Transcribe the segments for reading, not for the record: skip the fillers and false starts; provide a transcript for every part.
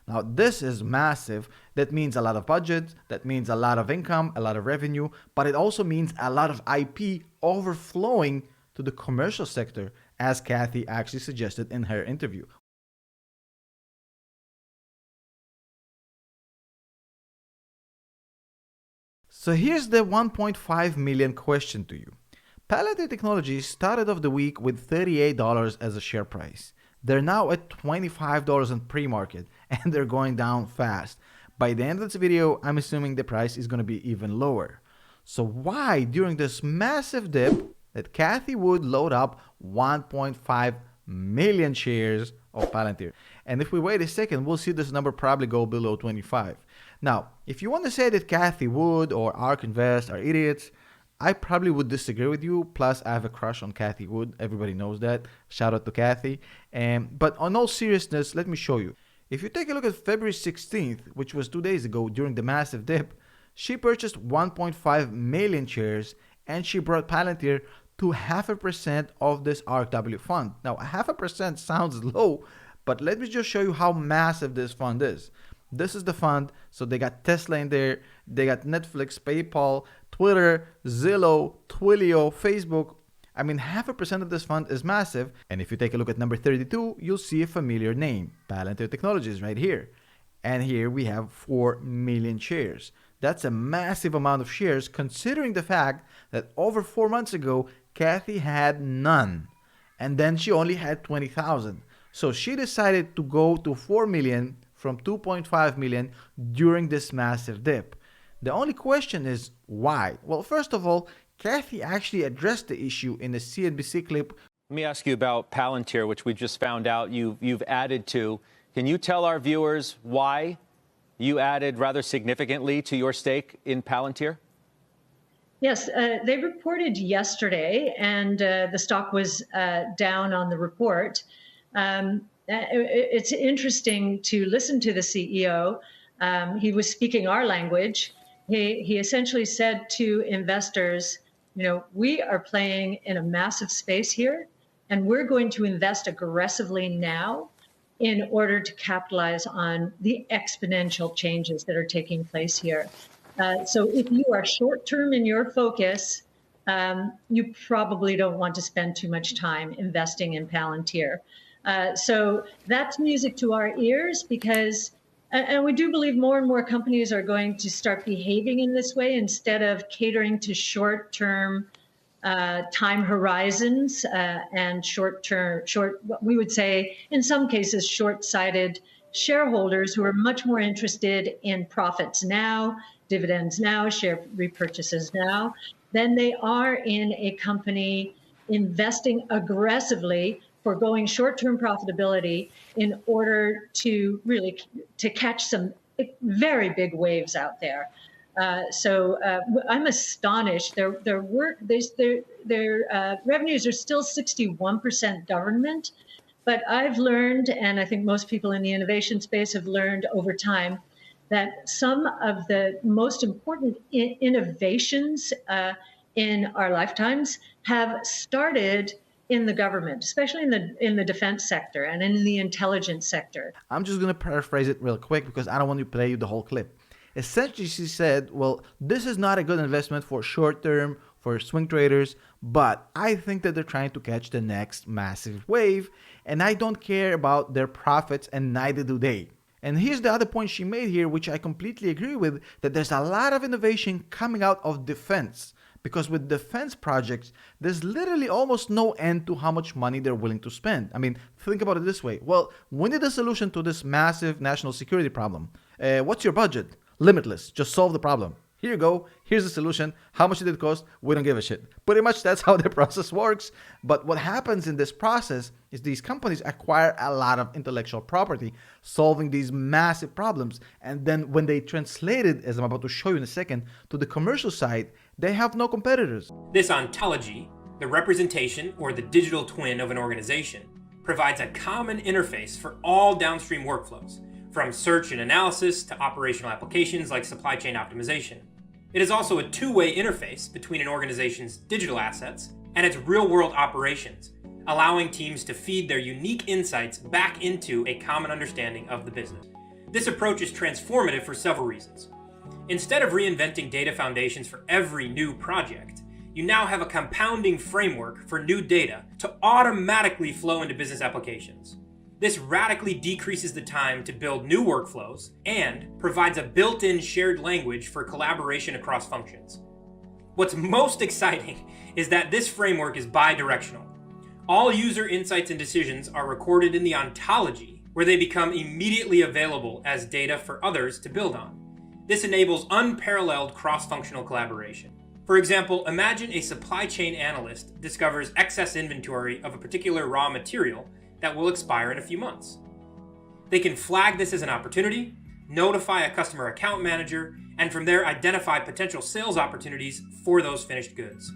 Now, this is massive. That means a lot of budget, that means a lot of income, a lot of revenue, but it also means a lot of IP overflowing to the commercial sector, as Cathie actually suggested in her interview. So here's the 1.5 million question to you. Palantir Technologies started off the week with $38 as a share price. They're now at $25 in pre-market, and they're going down fast. By the end of this video, I'm assuming the price is going to be even lower. So why, during this massive dip, did Cathie Wood load up 1.5 million shares of Palantir? And if we wait a second, we'll see this number probably go below 25. Now, if you want to say that Cathie Wood or Ark Invest are idiots, I probably would disagree with you. Plus, I have a crush on Cathie Wood. Everybody knows that. Shout out to Cathie. But on all seriousness, let me show you. If you take a look at February 16th, which was 2 days ago during the massive dip, she purchased 1.5 million shares and she brought Palantir to 0.5% of this ARKW fund. Now, 0.5% sounds low, but let me just show you how massive this fund is. This is the fund. So they got Tesla in there. They got Netflix, PayPal, Twitter, Zillow, Twilio, Facebook. I mean, 0.5% of this fund is massive. And if you take a look at number 32, you'll see a familiar name, Palantir Technologies right here. And here we have 4 million shares. That's a massive amount of shares considering the fact that over 4 months ago, Cathie had none. And then she only had 20,000. So she decided to go to 4 million from 2.5 million during this massive dip. The only question is why? Well, first of all, Cathie actually addressed the issue in a CNBC clip. Let me ask you about Palantir, which we just found out you've added to. Can you tell our viewers why you added rather significantly to your stake in Palantir? Yes, they reported yesterday, and the stock was down on the report. It's interesting to listen to the CEO. He was speaking our language. He essentially said to investors, you know, we are playing in a massive space here, and we're going to invest aggressively now in order to capitalize on the exponential changes that are taking place here. So if you are short-term in your focus, you probably don't want to spend too much time investing in Palantir. So that's music to our ears because, and we do believe more and more companies are going to start behaving in this way instead of catering to short-term time horizons and what we would say, in some cases, short-sighted shareholders who are much more interested in profits now, dividends now, share repurchases now, than they are in a company investing aggressively for going short-term profitability in order to really to catch some very big waves out there. So I'm astonished. Their revenues are still 61% government, but I've learned, and I think most people in the innovation space have learned over time, that some of the most important innovations in our lifetimes have started in the government, especially in the defense sector and in the intelligence sector. I'm just going to paraphrase it real quick because I don't want to play you the whole clip. Essentially, she said, well, this is not a good investment for short term, for swing traders, but I think that they're trying to catch the next massive wave, and I don't care about their profits, and neither do they. And here's the other point she made here, which I completely agree with, that there's a lot of innovation coming out of defense. Because with defense projects, there's literally almost no end to how much money they're willing to spend. I mean, think about it this way. Well, we need a solution to this massive national security problem. What's your budget? Limitless. Just solve the problem. Here you go. Here's the solution. How much did it cost? We don't give a shit. Pretty much that's how the process works. But what happens in this process is these companies acquire a lot of intellectual property, solving these massive problems. And then when they translate it, as I'm about to show you in a second, to the commercial side, they have no competitors. This ontology, the representation or the digital twin of an organization, provides a common interface for all downstream workflows, from search and analysis to operational applications like supply chain optimization. It is also a two-way interface between an organization's digital assets and its real-world operations, allowing teams to feed their unique insights back into a common understanding of the business. This approach is transformative for several reasons. Instead of reinventing data foundations for every new project, you now have a compounding framework for new data to automatically flow into business applications. This radically decreases the time to build new workflows and provides a built-in shared language for collaboration across functions. What's most exciting is that this framework is bi-directional. All user insights and decisions are recorded in the ontology, where they become immediately available as data for others to build on. This enables unparalleled cross-functional collaboration. For example, imagine a supply chain analyst discovers excess inventory of a particular raw material that will expire in a few months. They can flag this as an opportunity, notify a customer account manager, and from there identify potential sales opportunities for those finished goods.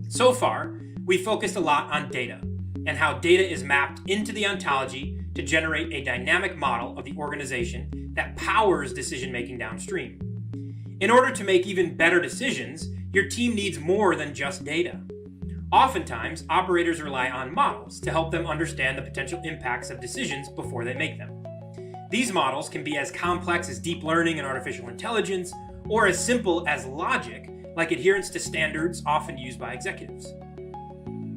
So far, we focused a lot on data and how data is mapped into the ontology to generate a dynamic model of the organization that powers decision-making downstream. In order to make even better decisions, your team needs more than just data. Oftentimes, operators rely on models to help them understand the potential impacts of decisions before they make them. These models can be as complex as deep learning and artificial intelligence, or as simple as logic, like adherence to standards often used by executives.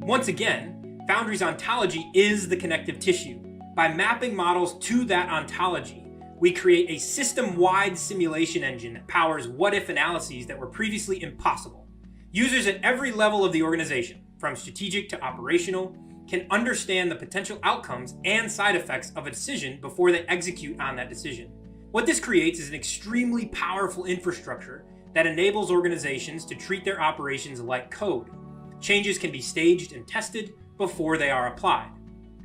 Once again, Foundry's ontology is the connective tissue. By mapping models to that ontology, we create a system-wide simulation engine that powers what-if analyses that were previously impossible. Users at every level of the organization, from strategic to operational, can understand the potential outcomes and side effects of a decision before they execute on that decision. What this creates is an extremely powerful infrastructure that enables organizations to treat their operations like code. Changes can be staged and tested before they are applied.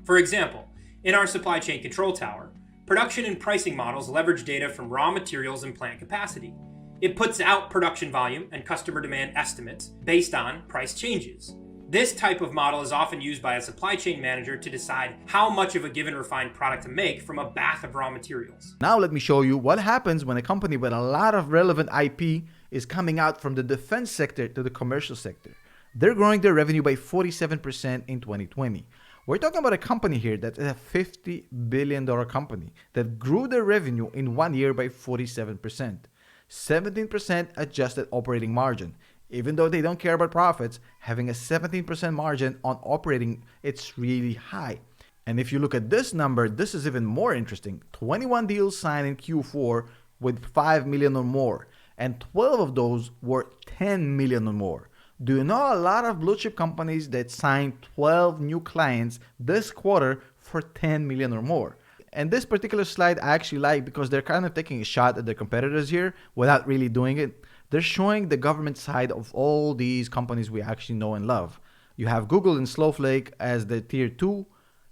For example, in our supply chain control tower, production and pricing models leverage data from raw materials and plant capacity. It puts out production volume and customer demand estimates based on price changes. This type of model is often used by a supply chain manager to decide how much of a given refined product to make from a bath of raw materials. Now let me show you what happens when a company with a lot of relevant IP is coming out from the defense sector to the commercial sector. They're growing their revenue by 47% in 2020. We're talking about a company here that's a $50 billion company that grew their revenue in 1 year by 47%. 17% adjusted operating margin. Even though they don't care about profits, having a 17% margin on operating, it's really high. And if you look at this number, this is even more interesting. 21 deals signed in Q4 with 5 million or more, and 12 of those were 10 million or more. Do you know a lot of blue chip companies that signed 12 new clients this quarter for 10 million or more? And this particular slide I actually like because they're kind of taking a shot at their competitors here without really doing it. They're showing the government side of all these companies we actually know and love. You have Google and Snowflake as the tier 2.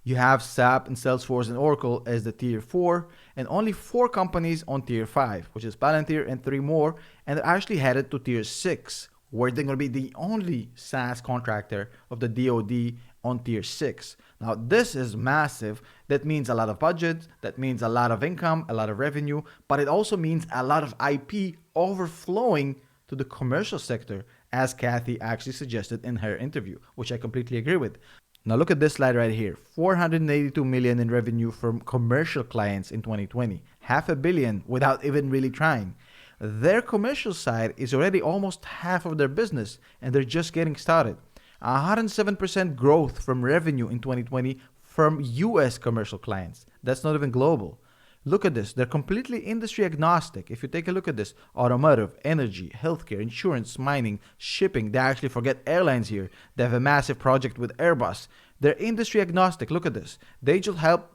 You have SAP and Salesforce and Oracle as the tier 4. And only 4 companies on tier 5, which is Palantir and 3 more. And they're actually headed to tier 6, where they're going to be the only SaaS contractor of the DoD on tier 6. Now, this is massive. That means a lot of budget. That means a lot of income, a lot of revenue. But it also means a lot of IP overflowing to the commercial sector, as Cathie actually suggested in her interview, which I completely agree with. Now, look at this slide right here. 482 million in revenue from commercial clients in 2020. $500 million without even really trying. Their commercial side is already almost half of their business, and they're just getting started. 107% growth from revenue in 2020 from US commercial clients. That's not even global. Look at this. They're completely industry agnostic. If you take a look at this, automotive, energy, healthcare, insurance, mining, shipping. They actually forget airlines here. They have a massive project with Airbus. They're industry agnostic. Look at this. They just help.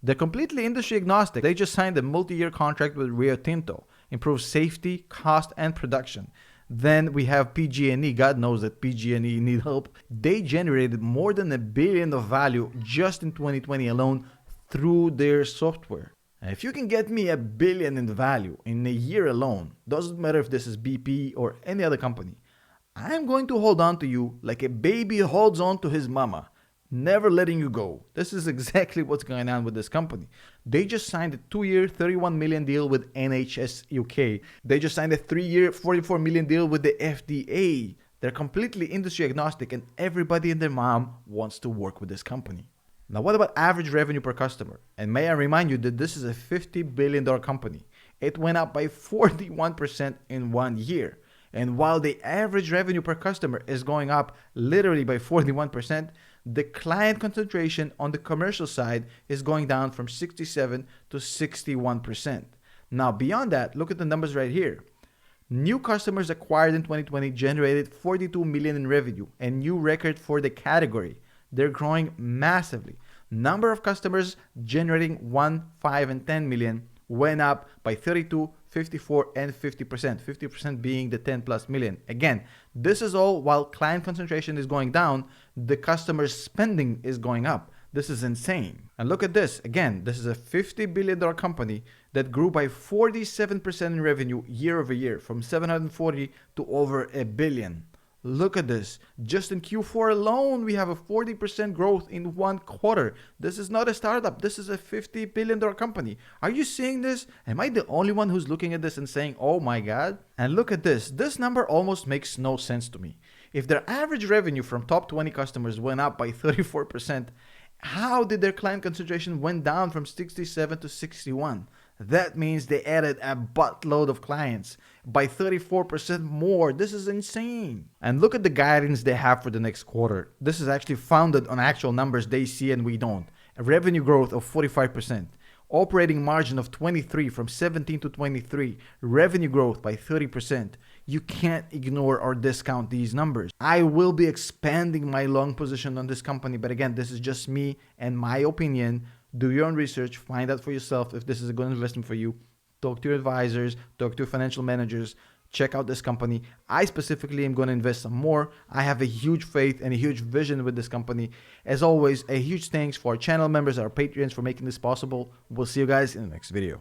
They're completely industry agnostic. They just signed a multi-year contract with Rio Tinto. Improve safety, cost, and production. Then we have PG&E. God knows that PG&E need help. They generated more than $1 billion of value just in 2020 alone through their software. And if you can get me $1 billion in value in a year alone, doesn't matter if this is BP or any other company, I'm going to hold on to you like a baby holds on to his mama, never letting you go. This is exactly what's going on with this company. They just signed a 2-year, 31 million deal with NHS UK. They just signed a 3-year, 44 million deal with the FDA. They're completely industry agnostic, and everybody and their mom wants to work with this company. Now, what about average revenue per customer? And may I remind you that this is a $50 billion company. It went up by 41% in 1 year. And while the average revenue per customer is going up literally by 41%, the client concentration on the commercial side is going down from 67 to 61%. Now, beyond that, look at the numbers right here. New customers acquired in 2020 generated 42 million in revenue, a new record for the category. They're growing massively. Number of customers generating 1, 5, and 10 million went up by 32, 54, and 50%. 50% being the 10 plus million. Again, this is all while client concentration is going down, the customer spending is going up. This is insane. And look at this. Again, this is a $50 billion company that grew by 47% in revenue year over year, from 740 to over $1 billion. Look at this. Just in Q4 alone, we have a 40% growth in 1 quarter. This is not a startup. This is a $50 billion company. Are you seeing this? Am I the only one who's looking at this and saying, oh my God? And look at this. This number almost makes no sense to me. If their average revenue from top 20 customers went up by 34%, how did their client concentration went down from 67 to 61? That means they added a buttload of clients by 34% more. This is insane. And look at the guidance they have for the next quarter. This is actually founded on actual numbers they see and we don't. A revenue growth of 45%. Operating margin of 23 from 17 to 23. Revenue growth by 30%. You can't ignore or discount these numbers. I will be expanding my long position on this company, but again, this is just me and my opinion. Do your own research, find out for yourself if this is a good investment for you. Talk to your advisors, talk to your financial managers, check out this company. I specifically am going to invest some more. I have a huge faith and a huge vision with this company. As always, a huge thanks for our channel members, our Patreons for making this possible. We'll see you guys in the next video.